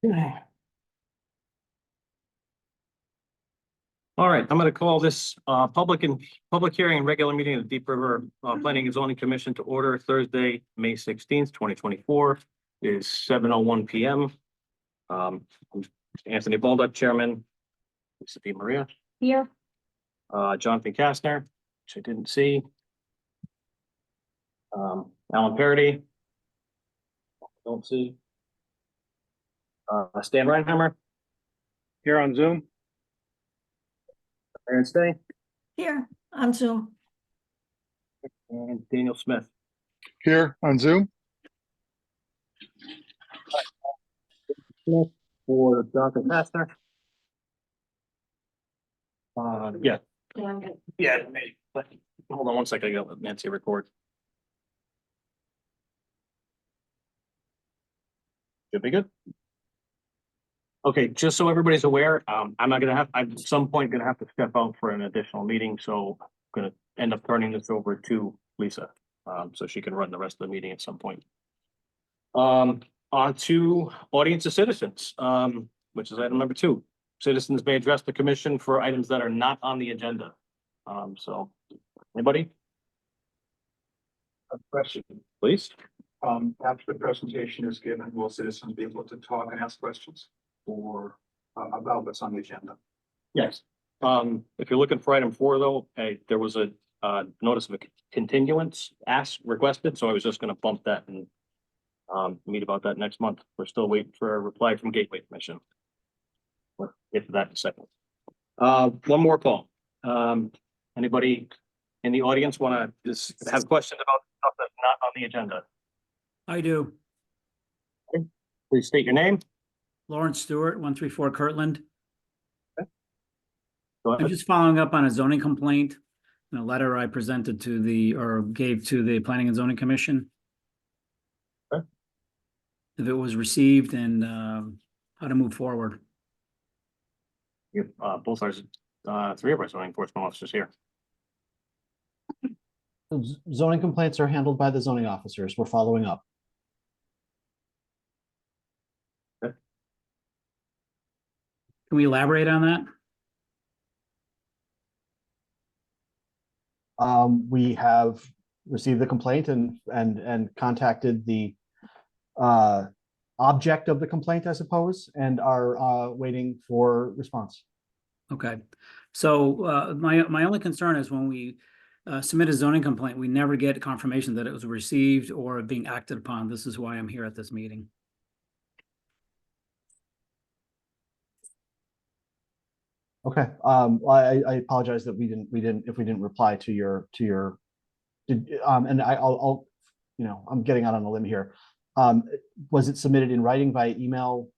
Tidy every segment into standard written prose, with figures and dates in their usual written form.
All right, I'm going to call this public hearing and regular meeting of the Deep River Planning and Zoning Commission to order Thursday, May 16th, 2024. It is 7:01 p.m. I'm Anthony Baldock, Chairman. Lisa P. Maria. Here. Jonathan Kastner, which I didn't see. Alan Parody. Don't see. Stan Reinheimer. Here on Zoom. Aaron Stay. Here on Zoom. And Daniel Smith. Here on Zoom. For Jonathan Kastner. Yeah. Yeah, maybe. But hold on one second. I got to let Nancy record. Should be good. Okay, just so everybody's aware, I'm at some point gonna have to step out for an additional meeting, so I'm gonna end up turning this over to Lisa, so she can run the rest of the meeting at some point. On to audience of citizens, which is item number 2. Citizens may address the commission for items that are not on the agenda. So anybody? A question, Please. after the presentation is given, will citizens be able to talk and ask questions or about what's on the agenda? Yes. If you're looking for item 4 though, hey, there was a notice of a continuance requested, so I was just gonna bump that and meet about that next month. We're still waiting for a reply from Gateway Commission. We'll get to that in a second. One more call. Anybody in the audience want to just have questions about stuff that's not on the agenda? I do. Please state your name. Lawrence Stewart, 134 Kirtland. Go I'm ahead. just following up on a zoning complaint, and a letter I presented to gave to the Planning and Zoning Commission. Okay. If it was received and how to move forward. Both our 3 of our zoning enforcement officers here. Zoning complaints are handled by the zoning officers. We're following up. Can we elaborate on that? We have received the complaint and contacted the object of the complaint, I suppose, and are waiting for response. Okay. So my only concern is when we submit a zoning complaint, we never get confirmation that it was received or being acted upon. This is why I'm here at this meeting. Okay. I apologize that we didn't reply to your and I'll I'm getting out on a limb here. Was it submitted in writing by email?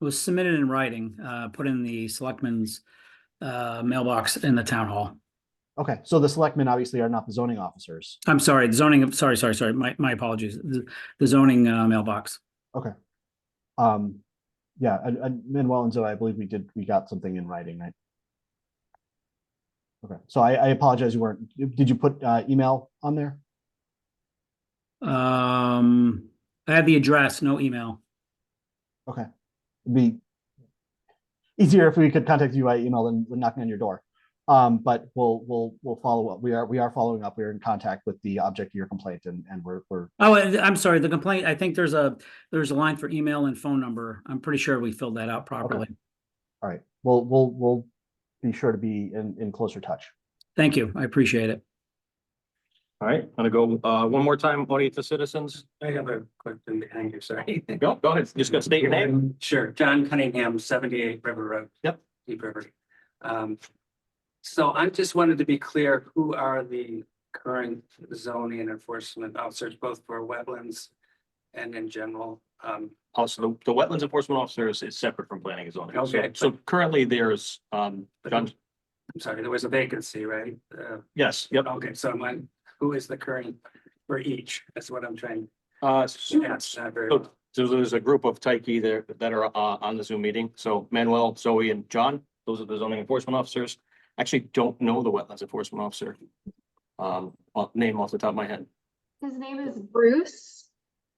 It was submitted in writing, put in the selectman's mailbox in the town hall. Okay, so the selectmen obviously are not the zoning officers. I'm sorry, the zoning, sorry. My apologies. The zoning mailbox. Okay. Yeah, and Manuel and Zoe, I believe we got something in writing, right? Okay, so I apologize, did you put email on there? I had the address, no email. Okay. It'd be easier if we could contact you by email than knocking on your door. But we'll follow up. We are following up. We're in contact with the object of your complaint, and we're Oh, I'm sorry. The complaint. I think there's a line for email and phone number. I'm pretty sure we filled that out properly. Okay. All right. We'll be sure to be in closer touch. Thank you. I appreciate it. All right, I'm gonna go one more time, audience of citizens. I have a question behind you, sorry. Go ahead. Just gonna state your name. Sure, John Cunningham, 78 River Road. Yep. Deep River. So I just wanted to be clear, who are the current zoning and enforcement officers, both for wetlands and in general? Also, the wetlands enforcement officer is separate from planning and zoning. Okay. So currently there's, John, I'm sorry, there was a vacancy, right? yes, yep. Okay, so who is the current for each? That's what I'm trying So to ask. Not very well. there's a group of Tyke there that are on the Zoom meeting. So Manuel, Zoe, and John, those are the zoning enforcement officers. Actually don't know the wetlands enforcement officer. Name off the top of my head. His name is Bruce.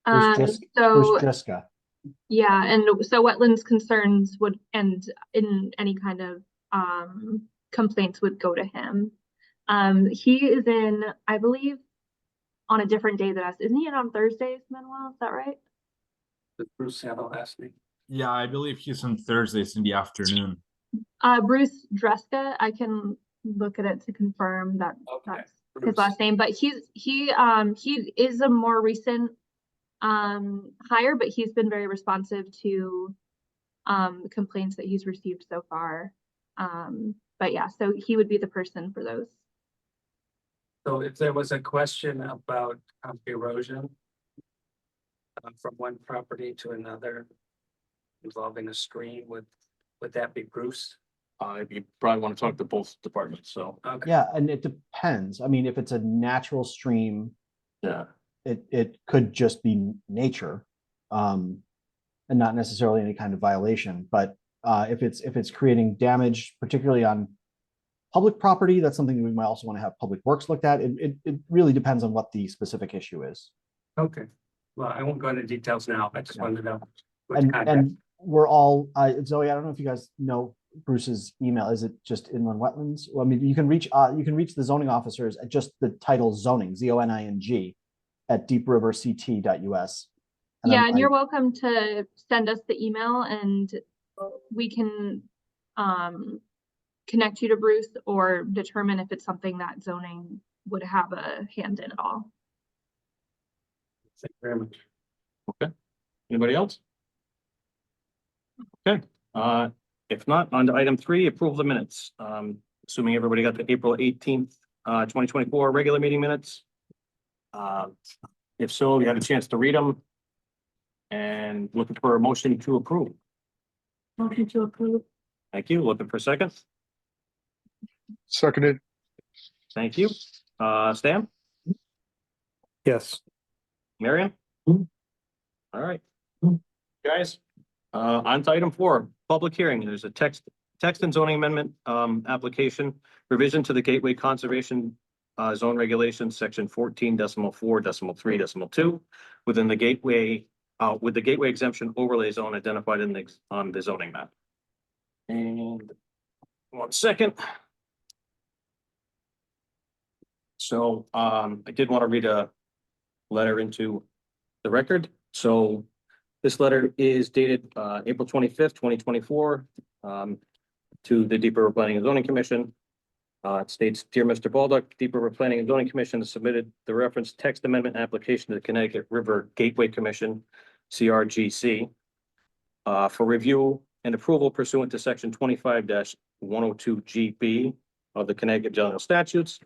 Where's So Jessica? Yeah, and so wetlands concerns would, and in any kind of complaints would go to him. He is in, I believe, on a different day than us. Isn't he in on Thursdays, Manuel? Is that right? Does Bruce have a last name? Yeah, I believe he's on Thursdays in the afternoon. Bruce Dreska, I can look at it to confirm that Okay, that's his Bruce. last name, but he is a more recent hire, but he's been very responsive to complaints that he's received so far. But yeah, so he would be the person for those. So if there was a question about erosion from one property to another involving a stream, would that be Bruce? You probably want to talk to both departments, so, Okay. Yeah, and it depends. I mean, if it's a natural stream, yeah. it could just be nature. And not necessarily any kind of violation, but if it's creating damage, particularly on public property, that's something we might also want to have public works looked at. It really depends on what the specific issue is. Okay, well, I won't go into details now. I just Yeah. wanted to know. which And contact. we're all, Zoe, I don't know if you guys know Bruce's email. Is it just inland wetlands? Well, I mean, you can reach the zoning officers at just the title zoning, ZONING, at deepriverct.us. Yeah, and you're welcome to send us the email and we can connect you to Bruce or determine if it's something that zoning would have a hand in at all. Thank you very much. Anybody else? Okay, if not, on to item 3, approval of the minutes. Assuming everybody got the April 18th, 2024 regular meeting minutes. If so, you had a chance to read them. And looking for a motion to approve. Motion to approve. Thank you. Looking for a second. Seconded. Thank you. Stan, Yes. Marion? All right. Guys, on to item 4, public hearing. There's a text and zoning amendment application revision to the Gateway Conservation Zone Regulations, section 14.4.3.2 within the Gateway, with the Gateway exemption overlay zone identified in on the zoning map. And 1 second. So I did want to read a letter into the record. So this letter is dated April 25th, 2024, to the Deep River Planning and Zoning Commission. It states, "Dear Mr. Baldock, Deep River Planning and Zoning Commission has submitted the referenced text amendment application to the Connecticut River Gateway Commission, CRGC, for review and approval pursuant to section 25-102GB of the Connecticut General Statutes.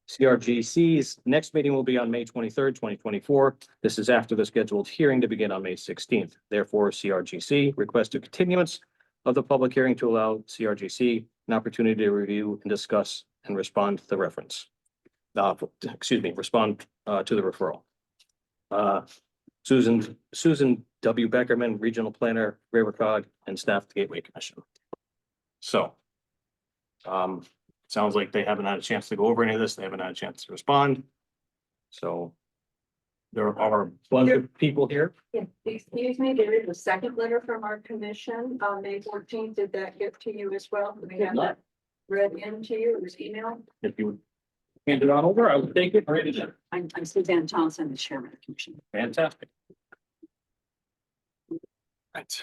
CRGC's next meeting will be on May 23rd, 2024. This is after the scheduled hearing to begin on May 16th. Therefore, CRGC requests a continuance of the public hearing to allow CRGC an opportunity to review and discuss and respond to the reference. Respond to the referral. Susan W. Beckerman, Regional Planner, River Cog, and staff at the Gateway Commission. So, sounds like they haven't had a chance to go over any of this. They haven't had a chance to respond. So there are a bunch of people here. Yeah, excuse me, there is a second letter from our commission on May 14th. Did that get to you as well? Did we have that read into you? It was emailed. If you would hand it on over, I would take it. Read it. I'm Suzanne Thompson, the chairman of the commission. Fantastic. Right.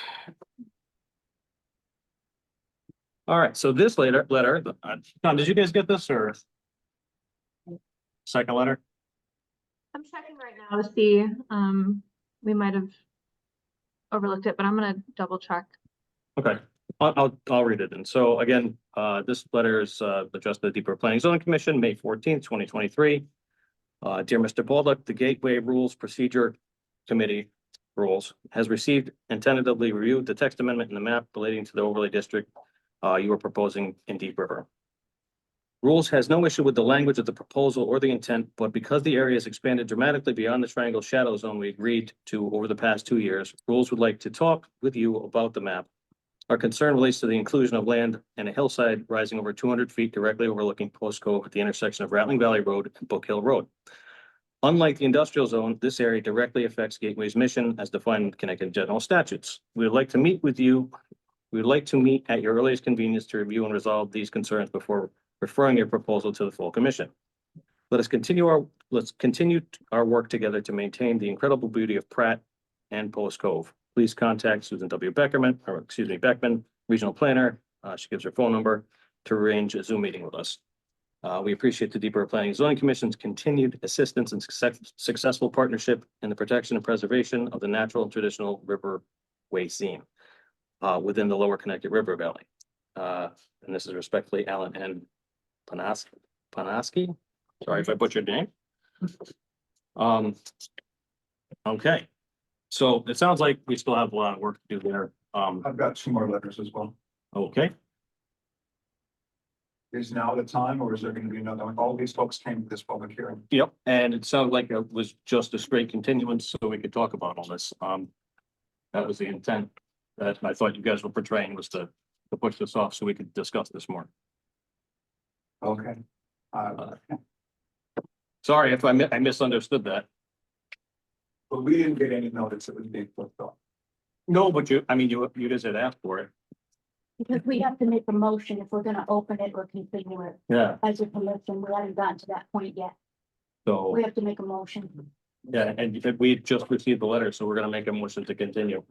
All right, so this letter, Tom, did you guys get this or? Second letter? I'm checking right now to see, we might have overlooked it, but I'm gonna double check. Okay, I'll read it. And so again, this letter is addressed to the Deep River Planning and Zoning Commission, May 14th, 2023. Dear Mr. Baldock, the Gateway Rules Procedure Committee rules has received and tentatively reviewed the text amendment in the map relating to the overlay district you are proposing in Deep River. Rules has no issue with the language of the proposal or the intent, but because the area has expanded dramatically beyond the triangle shadow zone we agreed to over the past 2 years, Rules would like to talk with you about the map. Our concern relates to the inclusion of land and a hillside rising over 200 feet directly overlooking Post Cove at the intersection of Rattling Valley Road and Book Hill Road. Unlike the industrial zone, this area directly affects Gateway's mission as defined in Connecticut general statutes. We would like to meet with you. We would like to meet at your earliest convenience to review and resolve these concerns before referring your proposal to the full commission. Let's continue our work together to maintain the incredible beauty of Pratt and Post Cove. Please contact Susan W. Beckman, Beckman, regional planner. She gives her phone number to arrange a Zoom meeting with us. We appreciate the Deep River Planning and Zoning Commission's continued assistance and successful partnership in the protection and preservation of the natural and traditional riverway scene within the lower Connecticut River Valley. And this is respectfully Alan N. Panaski. Sorry if I butchered your name. Okay. So it sounds like we still have a lot of work to do there. I've got 2 more letters as well. Okay. Is now the time, or is there going to be another one? All these folks came to this public hearing. Yep, and it sounded like it was just a straight continuance, so we could talk about all this. That was the intent that I thought you guys were portraying, was to push this off so we could discuss this more. Okay. Sorry if I misunderstood that. But we didn't get any notice it was being put off. No, but you just had asked for it. Because we have to make a motion if we're gonna open it or continue it Yeah, as a commission. We haven't gotten to that point yet. so, We have to make a motion. yeah, and we just received the letter, so we're gonna make a motion to continue.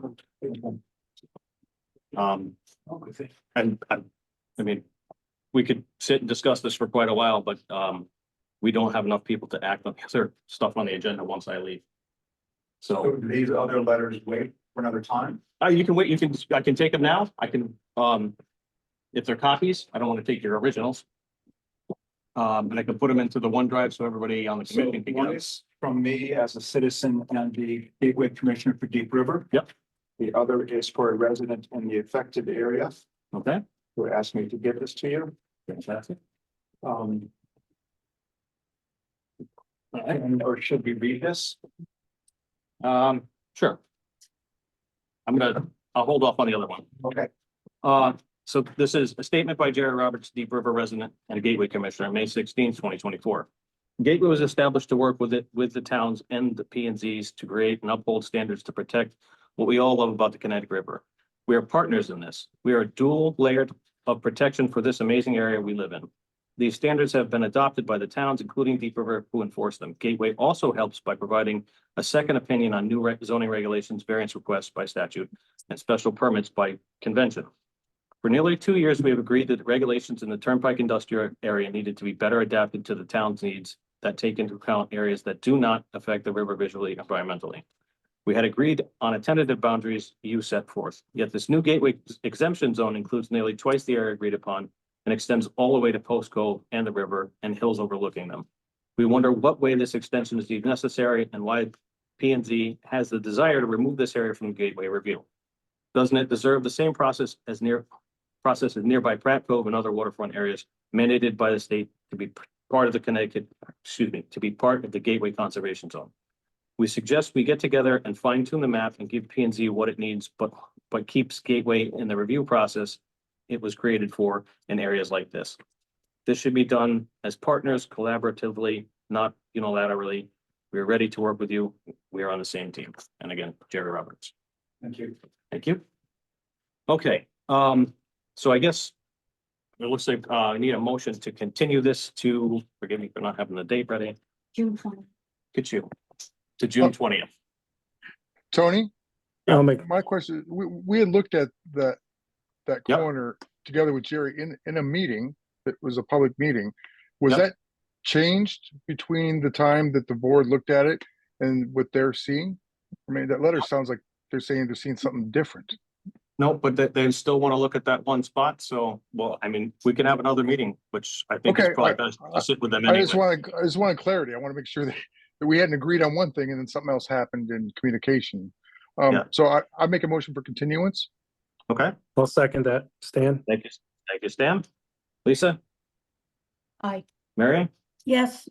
And I mean, we could sit and discuss this for quite a while, but we don't have enough people to act on the other stuff on the agenda once I leave. So So, do these other letters wait for another time? you can wait, I can take them now, I can, if they're copies, I don't want to take your originals. And I can put them into the OneDrive so everybody on the So commission can one get it. is from me as a citizen and the Gateway Commissioner for Deep River. Yep. The other is for a resident in the affected area Okay, who asked me to give this to you. fantastic. Um, All right. or should we read this? Sure. I'll hold off on the other one. Okay. So this is a statement by Jerry Roberts, Deep River resident and Gateway Commissioner, May 16th, 2024. Gateway was established to work with the towns and the P and Zs to create and uphold standards to protect what we all love about the Connecticut River. We are partners in this. We are a dual layered of protection for this amazing area we live in. These standards have been adopted by the towns, including Deep River, who enforce them. Gateway also helps by providing a second opinion on new zoning regulations, variance requests by statute, and special permits by convention. For nearly 2 years, we have agreed that the regulations in the Turnpike industrial area needed to be better adapted to the town's needs that take into account areas that do not affect the river visually and environmentally. We had agreed on a tentative boundaries you set forth, yet this new gateway exemption zone includes nearly twice the area agreed upon and extends all the way to Post Cove and the river and hills overlooking them. We wonder what way this extension is deemed necessary and why P and Z has the desire to remove this area from the gateway review. Doesn't it deserve the same process as nearby Pratt Cove and other waterfront areas mandated by the state to be part of the to be part of the Gateway Conservation Zone? We suggest we get together and fine tune the map and give P and Z what it needs, but keeps Gateway in the review process it was created for in areas like this. This should be done as partners collaboratively, not unilaterally. We are ready to work with you. We are on the same team. And again, Jerry Roberts. Thank you. Thank you. Okay, so I guess it looks like I need a motion to continue this to, forgive me for not having the date ready, June 20. get you to June 20th. Tony, I'll make, My question, we had looked at that Yep. corner together with Jerry in a meeting that was a public meeting. Was Yep. that changed between the time that the board looked at it and what they're seeing? I mean, that letter sounds like they're saying they're seeing something different. No, but they still want to look at that one spot. So, well, I mean, we can have another meeting, which I think is Okay, probably best to sit with them I just anyway. wanted clarity. I want to make sure that we hadn't agreed on one thing and then something else happened in communication. Yeah. So I make a motion for continuance. Okay, I'll second that. Stan? thank you. Thank you, Stan. Lisa, Aye. Marion, Yes.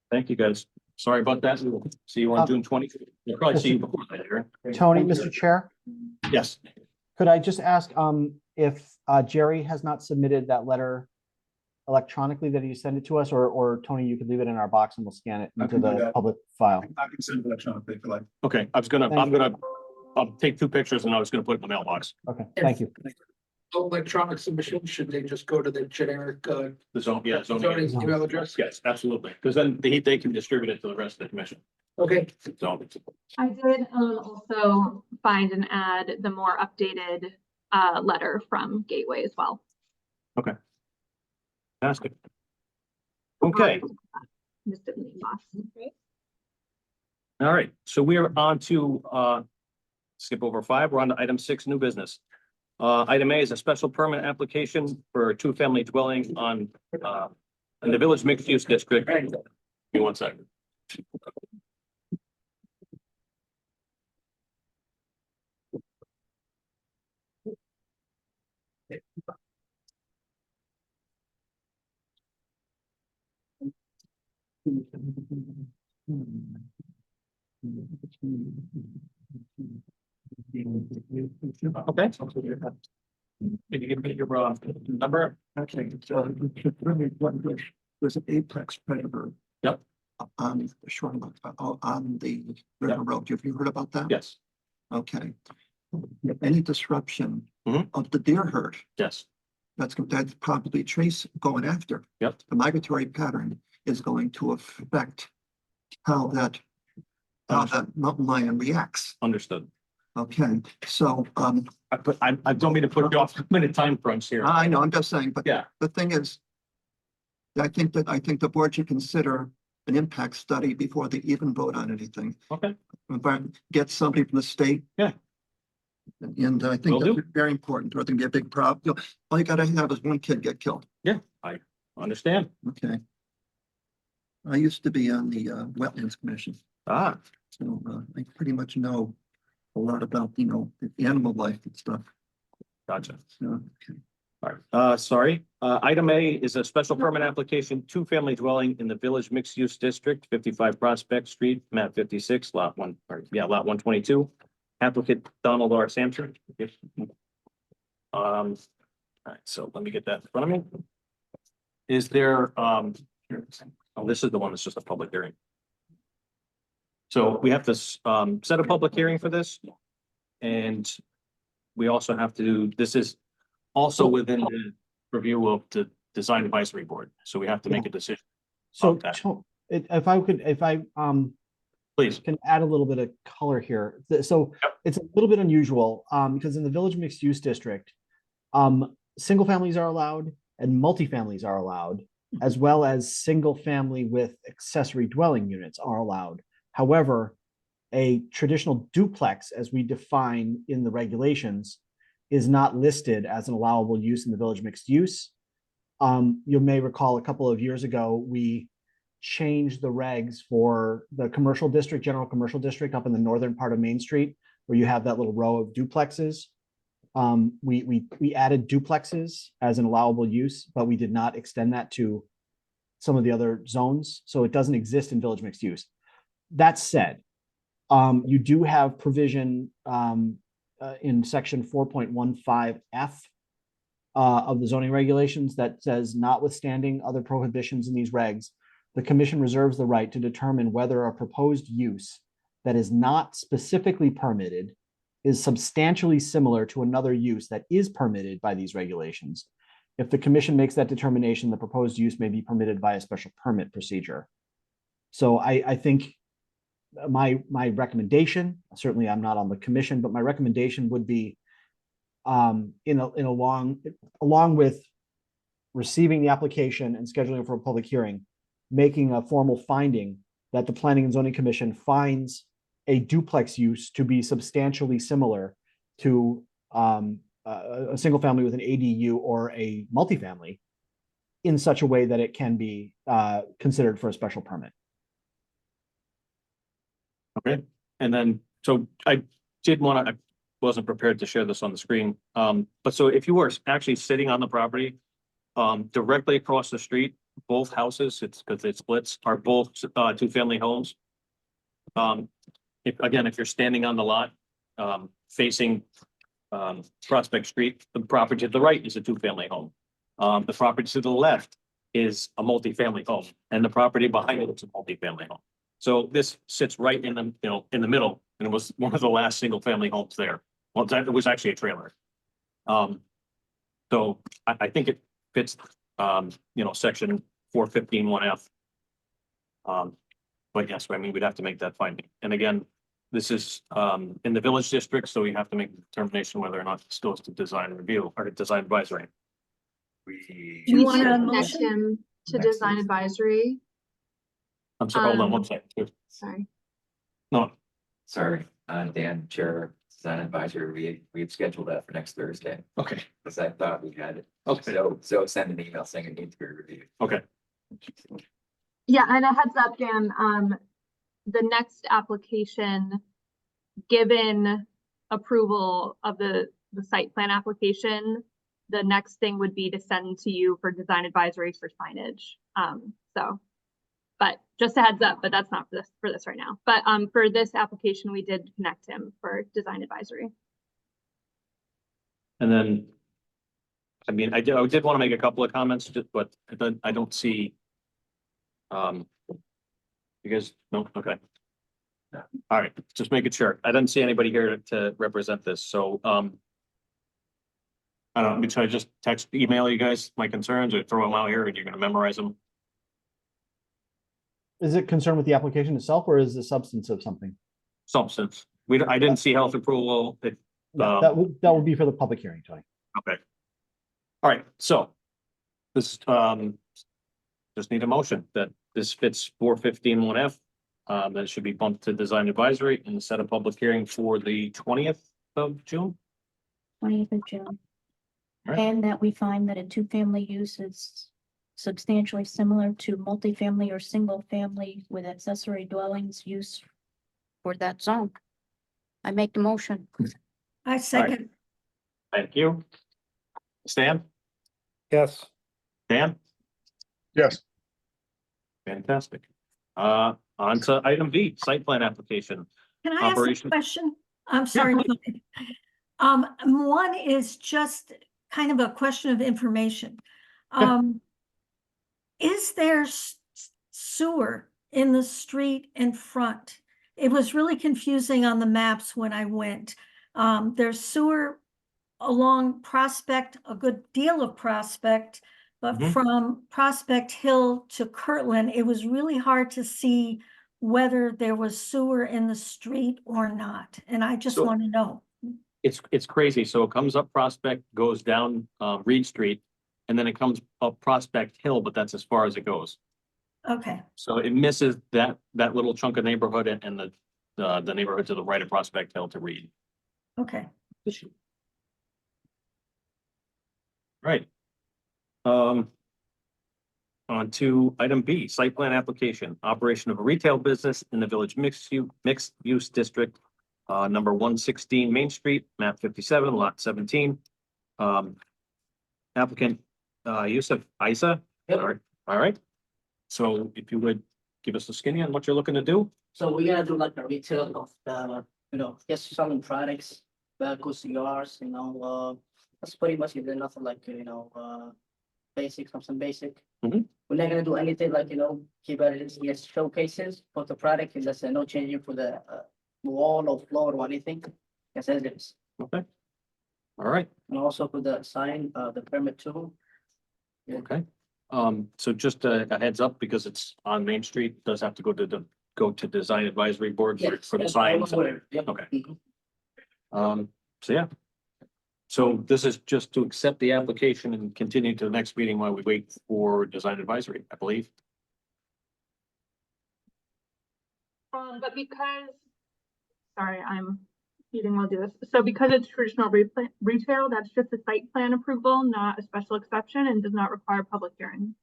thank you guys. Sorry about that. We will see you on June 20th. We'll probably see you before that, Aaron. Tony, Mr. Chair, Yes. could I just ask, if Jerry has not submitted that letter electronically that you send it to us, or Tony, you could leave it in our box and we'll scan it I into can do the that. public file. I can send it electronically if you like. Okay, I'll take 2 pictures and I was gonna put it in the mailbox. Okay, thank you. Electronic submission, should they just go to the generic, The zone, yeah, zoning. zoning email address? Yes, absolutely, because then they can distribute it to the rest of the commission. Okay. So, I did also find and add the more updated letter from Gateway as well. that's good. Okay, Mr. Boss. all right, so we are on to, skip over 5, we're on to item 6, new business. Item A is a special permit application for a 2-family dwelling on, in the Village Mixed Use District. Give me 1 second. Okay. Can you give me your number? Okay, so there's an apex predator. Yep. On the shoreline, on the river road. Have you heard about that? Yes, Okay. Any disruption Mhm. of the deer herd, yes, that's probably trace going after. Yep. The migratory pattern is going to affect how that mountain lion reacts. understood. Okay, so, I don't mean to put you off a minute time crunch here. I know, I'm just saying, but Yeah, the thing is, I think the board should consider an impact study before they even vote on anything. okay, But get somebody from the state. Yeah. And I Will think do. that's very important, or it's gonna be a big problem. You know, all you gotta have is one kid get killed. I understand. Okay. I used to be on the Wetlands Commission, Ah, so I pretty much know a lot about, the animal life and stuff. gotcha. So, okay. All right, sorry. Item A is a special permit application, 2-family dwelling in the Village Mixed Use District, 55 Prospect Street, map 56, lot 122. Applicant Donald R. Sampson. All right, so let me get that in front of me. Is there, oh, this is the one that's just a public hearing. So we have to, set a public hearing for this. And we also have to, this is also within the review of the Design Advisory Board, so we have to make a decision. So, Okay. if I Please, can add a little bit of color here. So it's a little bit unusual, because in the Village Mixed Use District, single families are allowed and multifamilies are allowed, as well as single family with accessory dwelling units are allowed. However, a traditional duplex, as we define in the regulations, is not listed as an allowable use in the Village Mixed Use. You may recall a couple of years ago, we changed the regs for the commercial district, general commercial district up in the northern part of Main Street, where you have that little row of duplexes. We added duplexes as an allowable use, but we did not extend that to some of the other zones. So it doesn't exist in Village Mixed Use. That said, you do have provision in section 4.15F of the zoning regulations that says, notwithstanding other prohibitions in these regs, the commission reserves the right to determine whether a proposed use that is not specifically permitted is substantially similar to another use that is permitted by these regulations. If the commission makes that determination, the proposed use may be permitted by a special permit procedure. So I think my recommendation, certainly I'm not on the commission, but my recommendation would be along with receiving the application and scheduling for a public hearing, making a formal finding that the Planning and Zoning Commission finds a duplex use to be substantially similar to a single family with an ADU or a multifamily in such a way that it can be considered for a special permit. okay, and then, so I did want to, I wasn't prepared to share this on the screen. But so if you were actually sitting on the property, directly across the street, both houses, it's because it splits, are both 2-family homes. If you're standing on the lot, facing Prospect Street, the property to the right is a 2-family home. The property to the left is a multifamily home, and the property behind it is a multifamily home. So this sits right in the, in the middle, and it was one of the last single-family homes there. Well, it was actually a trailer. So I think it fits, section 415(1)(f). But yes, I mean, we'd have to make that finding. And again, this is in the village district, so we have to make the determination whether or not it goes to design review or to design advisory. We you want did a connect motion? him to Next design week. advisory. I'm sorry, hold on one second. Sorry. No, Sorry, Dan, Chair, Design Advisory, we've scheduled that for next Thursday, okay, because I thought we had it. okay, So send an email saying it needs to be reviewed. okay. Yeah, and a heads up, Dan, the next application, given approval of the site plan application, the next thing would be to send to you for design advisory for signage. But just a heads up, but that's not for this right now. But for this application, we did connect him for design advisory. And then, I mean, I did want to make a couple of comments, but I don't see. You guys, no, okay. All right, just making sure. I didn't see anybody here to represent this, so, I don't know, should I just email you guys my concerns or throw them out here and you're gonna memorize them? Is it concerned with the application itself or is the substance of something? Substance. I didn't see health approval. Yeah, that would be for the public hearing, Tony. Okay. All right, so this, just need a motion that this fits 415(1)(f). That it should be bumped to design advisory and set a public hearing for the 20th of June. 20th of June. Right. And that we find that a two-family use is substantially similar to multifamily or single family with accessory dwellings use for that zone. I make the motion. I second. Thank you. Stan? Yes. Dan? Yes. Fantastic. On to item B, site plan application. Can I ask a Operation. question? I'm sorry. Tony. One is just kind of a question of information. Is there sewer in the street in front? It was really confusing on the maps when I went. There's sewer along Prospect, a good deal of Prospect, but from Prospect Hill to Kirtland, it was really hard to see whether there was sewer in the street or not. And I just want to know. It's crazy. So it comes up Prospect, goes down Reed Street, and then it comes up Prospect Hill, but that's as far as it goes. Okay. So it misses that little chunk of neighborhood and the neighborhood to the right of Prospect Hill to Reed. Okay. Right. On to item B, site plan application, operation of a retail business in the village mixed use district, number 116 Main Street, map 57, lot 17. Applicant, Yusuf Isa. Yep. All right. So if you would give us a skinny on what you're looking to do. So we're gonna do like a retail of just selling products, tobacco, cigars, that's pretty much it. There's nothing like, basic, something basic. Mhm. We're not gonna do anything like, keep it as just showcases for the product, and that's no changing for the wall or floor or anything. Yes, as it is. Okay. All right. And also for the sign, the permit too. Yeah. Okay. So just a heads up, because it's on Main Street, does have to go to design advisory board for the Yes, signs. yep. Okay. Mhm. So yeah. So this is just to accept the application and continue to the next meeting while we wait for design advisory, I believe. But because, sorry, I'm eating while I do this. So because it's traditional retail, that's just a site plan approval, not a special exception, and does not require public hearing.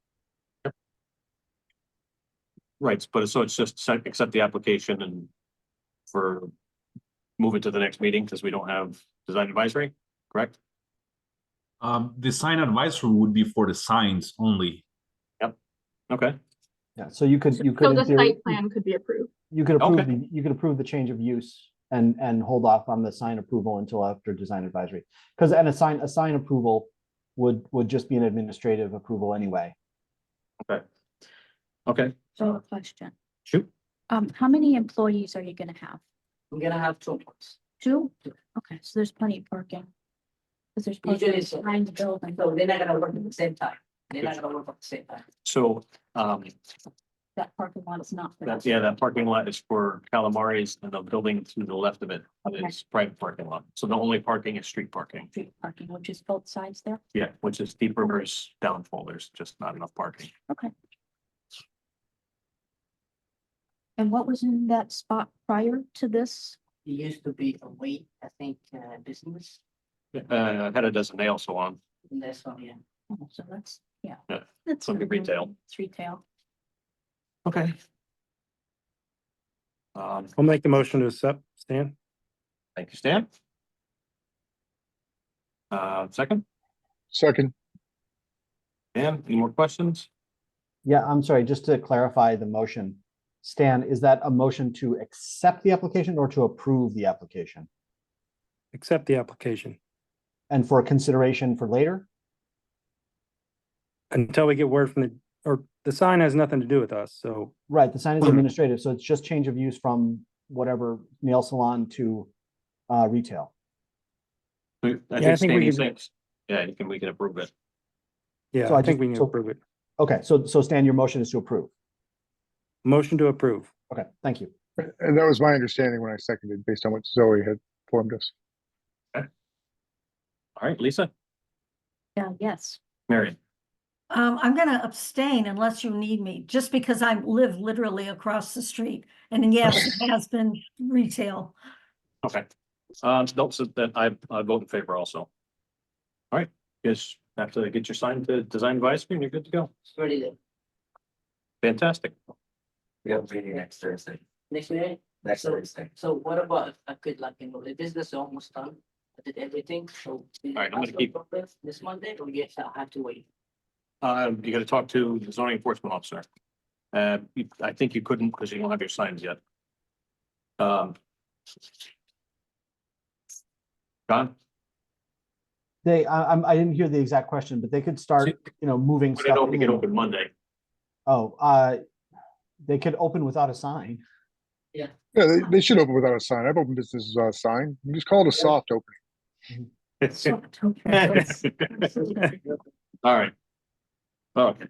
Right, but so it's just accept the application and for move it to the next meeting because we don't have design advisory, correct? The sign advisory would be for the signs only. Okay, Yeah, so you could So in the theory, site plan could be approved. you could approve Okay. you could approve the change of use and hold off on the sign approval until after design advisory. Because a sign approval would just be an administrative approval anyway. Okay, So question, shoot. how many employees are you gonna have? I'm gonna have 2 months. Two? Okay, so there's plenty of parking. Cause there's Usually parking so. behind the building, So they're not gonna work at the same time. They're not gonna work at the same time. So, that parking lot is not. for that's, us. yeah, that parking lot is for Calamari's and the building to the left of it is private parking lot. So the only parking is street parking. Street parking, which is both sides there, Yeah, which is Deep River's downfall. There's just not enough parking. okay. And what was in that spot prior to this? It used to be a weight, I think, business. Had a dozen nail salon. And that's one, yeah. Oh, so that's, yeah. Yeah, That's some retail. It's retail. Okay. I'll make the motion to accept, Stan. Thank you, Stan. Second, Second, Dan, any more questions? Yeah, I'm sorry, just to clarify the motion. Stan, is that a motion to accept the application or to approve the application? Accept the application And for consideration for later? until we get word from the sign has nothing to do with us, so Right, the sign is administrative, so it's just change of use from whatever nail salon to retail. I Yeah, I think think we Stan can- thinks, yeah, we can approve it. yeah, So I I think just- we can so- approve it. Okay, so Stan, your motion is to approve. Motion to approve. Okay, thank you. and that was my understanding when I seconded, based on what Zoe had informed us. All right, Lisa, Yeah, yes. Marion, I'm gonna abstain unless you need me, just because I live literally across the street. And yes, it has been retail. okay. No, so then I vote in favor also. All right, just have to get your sign to design advisory and you're good to go. It's already there. Fantastic. We have a meeting next Thursday. Next minute. Next So- Thursday. So what about if I could like, the business is almost done, I did everything, so. All right, I'm gonna keep- This Monday, or yes, I have to wait. You gotta talk to the zoning enforcement officer. I think you couldn't because you don't have your signs yet. John, I didn't hear the exact question, but they could start, moving I stuff. don't know if we can in. open Monday. Oh, they could open without a sign. Yeah, they should open without a sign. I've opened businesses without a sign. You just call it a soft opening. All right. Okay,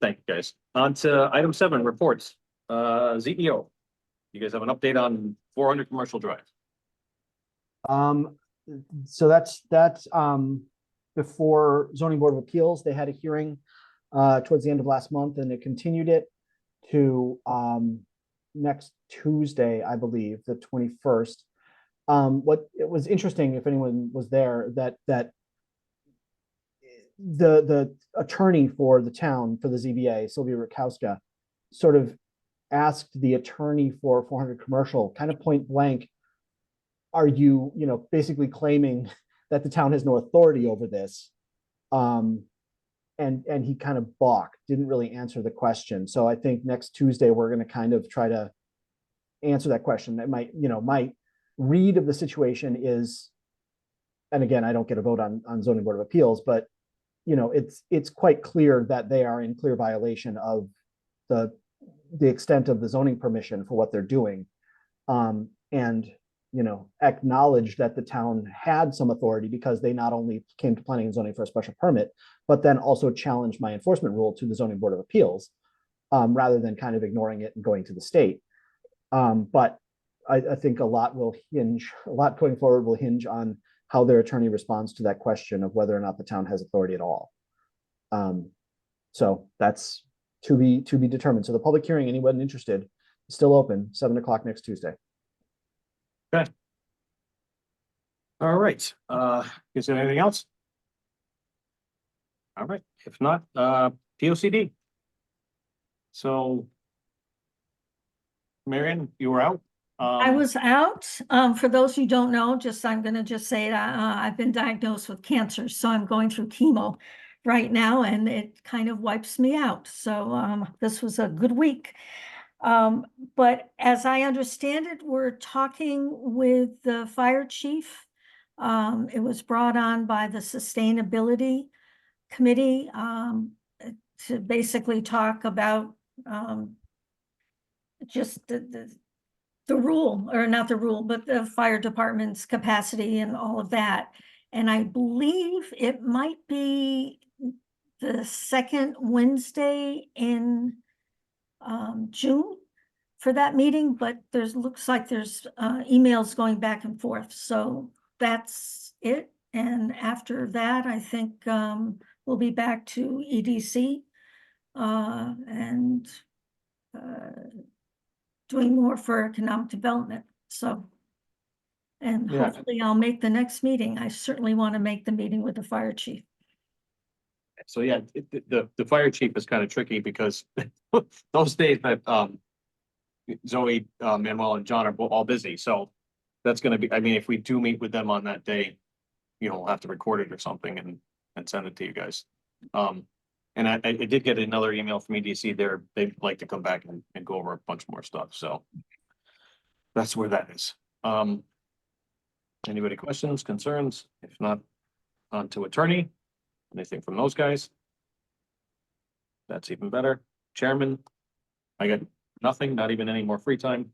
thank you, guys. On to item 7, reports. ZEO. You guys have an update on 400 Commercial Drive? So that's before zoning board of appeals. They had a hearing towards the end of last month, and they continued it to next Tuesday, I believe, the 21st. What it was interesting, if anyone was there, that the attorney for the town, for the ZBA, Sylvia Rakowska, sort of asked the attorney for 400 Commercial, kind of point blank, are you, basically claiming that the town has no authority over this? And he kind of balked, didn't really answer the question. So I think next Tuesday, we're going to kind of try to answer that question. That my read of the situation is, and again, I don't get a vote on zoning board of appeals, but it's quite clear that they are in clear violation of the extent of the zoning permission for what they're doing. And acknowledge that the town had some authority because they not only came to planning and zoning for a special permit, but then also challenged my enforcement rule to the zoning board of appeals, rather than kind of ignoring it and going to the state. But I think a lot going forward will hinge on how their attorney responds to that question of whether or not the town has authority at all. So that's to be determined. So the public hearing, anyone interested, is still open, 7 o'clock next Tuesday. Okay. All right, is there anything else? All right, if not, POCD. So. Marion, you were out? I was out. For those who don't know, I'm gonna just say that I've been diagnosed with cancer, so I'm going through chemo right now, and it kind of wipes me out. So this was a good week. But as I understand it, we're talking with the fire chief. It was brought on by the sustainability committee to basically talk about, just the rule, or not the rule, but the fire department's capacity and all of that. And I believe it might be the second Wednesday in June for that meeting, but looks like there's emails going back and forth. So that's it. And after that, I think we'll be back to EDC and doing more for economic development. So, and Yeah. hopefully I'll make the next meeting. I certainly want to make the meeting with the fire chief. So yeah, the fire chief is kind of tricky because those days that Zoe, Manuel and John are all busy, so that's gonna be, I mean, if we do meet with them on that day, we'll have to record it or something and send it to you guys. And I did get another email from EDC there. They'd like to come back and go over a bunch more stuff, so that's where that is. Anybody questions, concerns? If not, on to attorney. Anything from those guys? That's even better. Chairman, I got nothing, not even any more free time.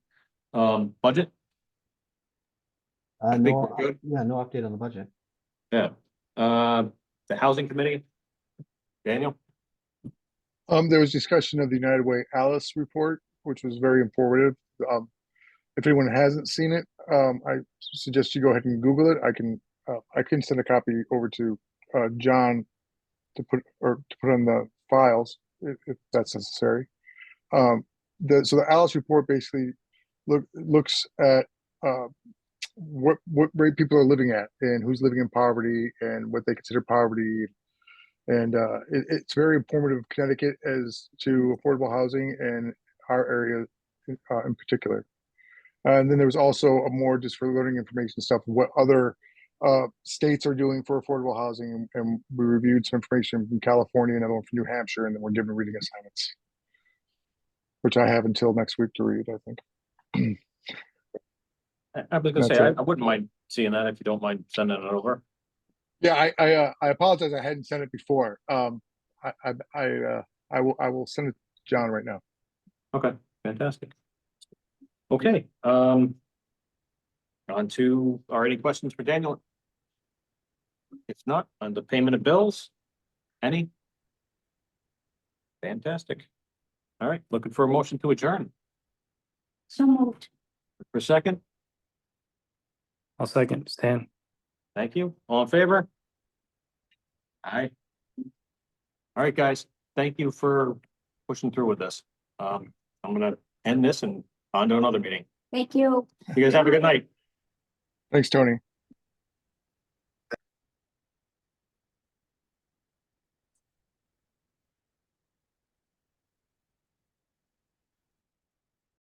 Budget? I think No, we're good. yeah, no update on the budget. Yeah. The housing committee? Daniel? There was discussion of the United Way Alice report, which was very informative. If anyone hasn't seen it, I suggest you go ahead and Google it. I can send a copy over to John to put on the files if that's necessary. So the Alice report basically looks at what rate people are living at and who's living in poverty and what they consider poverty. And it's very informative of Connecticut as to affordable housing and our area in particular. And then there was also a more just for learning information stuff, what other states are doing for affordable housing. And we reviewed some information from California, another one from New Hampshire, and then we're given reading assignments, which I have until next week to read, I think. I was gonna That's say, it. I wouldn't mind seeing that if you don't mind sending it over. Yeah, I apologize. I hadn't sent it before. I will send it to John right now. Okay, fantastic. Okay, on to, are any questions for Daniel? If not, on the payment of bills, any? Fantastic. All right, looking for a motion to adjourn. So moved. For a second, I'll second, Stan. thank you. All in favor? Aye. All right, guys, thank you for pushing through with this. I'm gonna end this and on to another meeting. Thank you. You guys have a good night. Thanks, Tony.